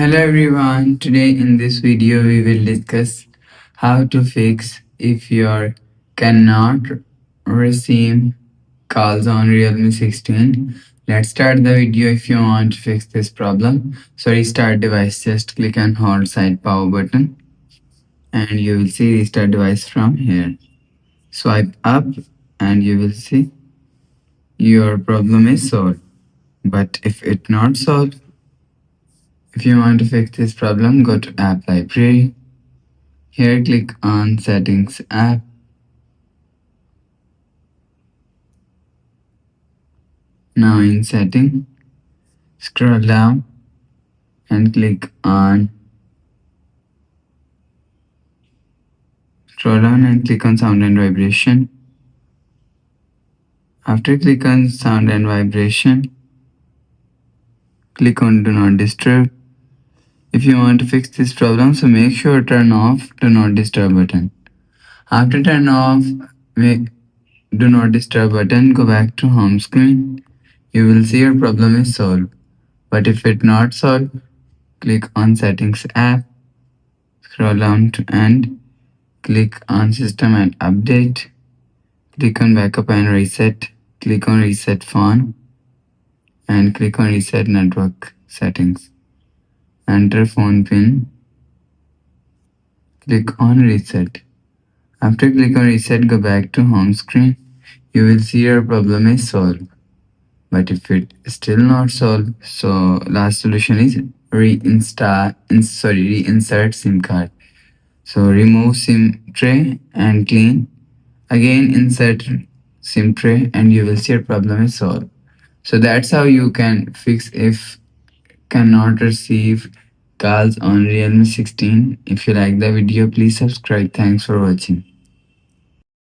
Hello everyone, today in this video we will discuss how to fix if you cannot receive calls on Realme 16. Let's start the video. If you want to fix this problem, so restart device, just click and hold side power button and you will see restart device from here. Swipe up and you will see your problem is solved. But if it not solved, if you want to fix this problem, go to app library. Here click on settings app. Now in setting, scroll down and click on sound and vibration. After click on sound and vibration, click on do not disturb. If you want to fix this problem, so make sure turn off do not disturb button. After turn off make do not disturb button, go back to home screen. You will see your problem is solved. But if it not solved, click on settings app, scroll down to end, click on system and update, click on backup and reset, click on reset phone and click on reset network settings. Enter phone pin, click on reset. After click on reset, go back to home screen. You will see your problem is solved. But if it is still not solved, so last solution is reinsert SIM card. So remove SIM tray and clean. Again insert SIM tray and you will see your problem is solved. So that's how you can fix if cannot receive calls on Realme 16. If you like the video, please subscribe. Thanks for watching.